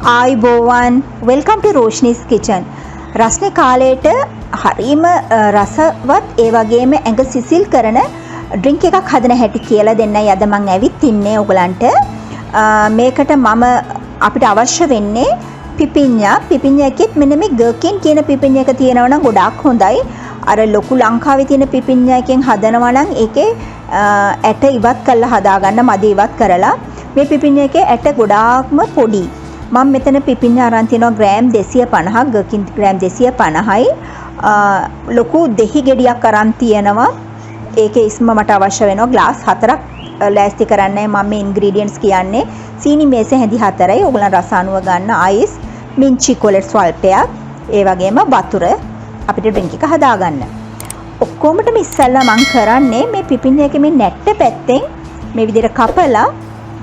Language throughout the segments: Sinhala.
ආයුබෝවන් වෙල්කම් ටු රෝෂ්නිස් කිචන්. රස්නේ කාලේට හරිම රසවත් ඒ වගේම ඇඟ සිසිල් කරන ඩ්‍රින්ක් එකක් හදන හැටි කියලා දෙන්නයි අද මම ඇවිත් ඉන්නේ ඔයගලන්ට. මේකට මම අපිට අවශ්‍ය වෙන්නේ පිපිඤ්ඤා. පිපිඤ්ඤා එකෙත් මෙන්න මේ ගර්කින් කියන පිපිඤ්ඤා එක තියෙනවා නම් ගොඩාක් හොඳයි. අර ලොකු ලංකාවේ තියෙන පිපිඤ්ඤා එකෙන් හදනවා නම් ඒකේ ඇට ඉවත් කරලා හදාගන්න මදි ඉවත් කරලා. මේ පිපිඤ්ඤා එකේ ඇට ගොඩාක්ම පොඩි. මම මෙතන පිපිඤ්ඤා අරන් තියනවා ග්‍රෑම් 250ක්, ගර්කින් ග්‍රෑම් 250යි. ලොකු දෙහි ගෙඩියක් අරන් තියෙනවා. ඒකේ ඉස්ම මට අවශ්‍ය වෙනවා ග්ලාස් 4ක් ලෑස්ති කරන්නයි මම මේ ඉන්ග්‍රීඩියන්ට්ස් කියන්නේ. සීනි මේසේ හැඳි 4යි. ඕගොල්ලන් රස අනුව ගන්න අයිස්, මින්චි කොලර් ස්වල්පයක්, ඒ වගේම වතුර අපිට ඩ්‍රින්ක් එක හදාගන්න. ඔක්කොමටම ඉස්සෙල්ලා මම කරන්නේ මේ පිපිඤ්ඤා එකේ මේ නැට්ට පැත්තෙන් මේ විදිහට කපලා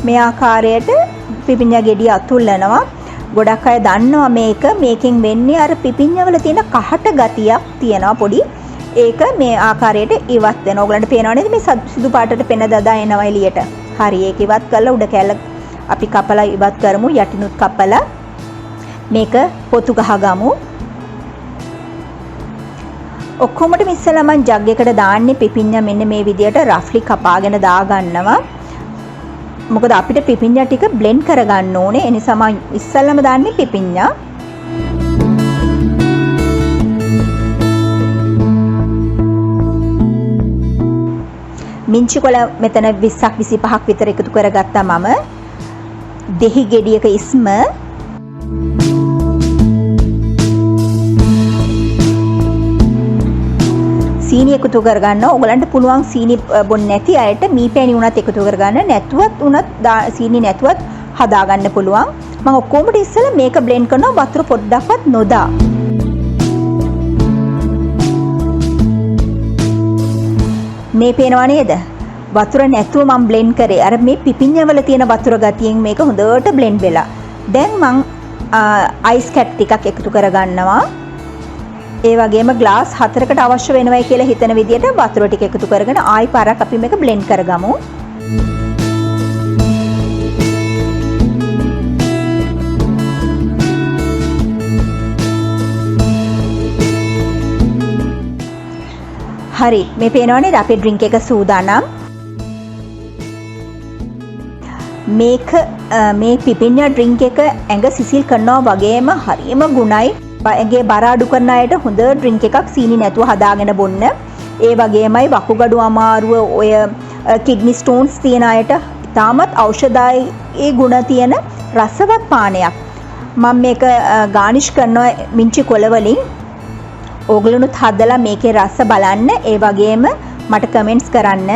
මේ ආකාරයට පිපිඤ්ඤා ගෙඩිය අතුල්ලනවා. ගොඩක් අය දන්නවා මේකෙන් වෙන්නේ අර පිපිඤ්ඤා වල තියෙන කහට ගතියක් තියෙනවා පොඩි. ඒක මේ ආකාරයට ඉවත් වෙනවා. ඔයගලන්ට පේනව නේද මේ සුදු පාටට පෙන දදා එනවා එළියට. හරි ඒක ඉවත් කරලා උඩ කැල්ල අපි කපලා ඉවත් කරමු. යටිනුත් කපලා මේක පොතු ගහගමු. ඔක්කොමටම ඉස්සෙල්ලා මම ජග් එකට දාන්නේ පිපිඤ්ඤා මෙන්න මේ විදියට රෆ්ලි කපාගෙන දාගන්නවා. මොකද අපිට පිපිඤ්ඤා ටික බ්ලෙන්ඩ් කරගන්න ඕනේ. ඒ නිසා මම ඉස්සෙල්ලාම දාන්නේ පිපිඤ්ඤා. මින්චි කොළ මෙතන 20ක් 25ක් විතර එකතු කරගත්තා මම. දෙහි ගෙඩියක ඉස්ම සීනි එකතු කරගන්න. ඕගලන්ට පුළුවන් සීනි බොන්නේ නැති අයට මීපැණි උනත් එකතු කරගන්න. නැතුවත් උනත් සීනි නැතුවත් හදාගන්න පුළුවන්. මම ඔක්කොමට ඉස්සෙල්ලා මේක බ්ලෙන්ඩ් කරනවා වතුර පොඩ්ඩක්වත් නොදා. මේ පේනවා නේද? වතුර නැතුව මම බ්ලෙන්ඩ් කරේ. අර මේ පිපිඤ්ඤා වල තියෙන වතුර ගතියෙන් මේක හොඳට බ්ලෙන්ඩ් වෙලා. දැන් මම අයිස් කැට් ටිකක් එකතු කරගන්නවා. ඒ වගේම ග්ලාස් 4කට අවශ්‍ය වෙනවයි කියලා හිතන විදිහට වතුර ටික එකතු කරගෙන ආයි පාරක් අපි මේක බ්ලෙන්ඩ් කරගමු. හරි මේ පේනවා නේද අපේ ඩ්‍රින්ක් එක සූදානම්. මේක මේ පිපිඤ්ඤා ඩ්‍රින්ක් එක ඇඟ සිසිල් කරනවා වගේම හරියම ගුණයි. ඇඟේ බර අඩු කරන අයට හොඳ ඩ්‍රින්ක් එකක් සීනි නැතුව හදාගෙන බොන්න. ඒ වගේමයි වකුගඩු අමාරුව ඔය කිඩ්නි ස්ටෝන්ස් තියෙන අයට ඉතාමත් ඖෂධායී ගුණ තියෙන රසවත් පානයක්. මම මේක ගානිෂ් කරනවා මින්චි කොළ වලින්. ඕගලුනුත් හදලා මේකේ රස බලන්න. ඒ වගේම මට කමෙන්ට්ස් කරන්න.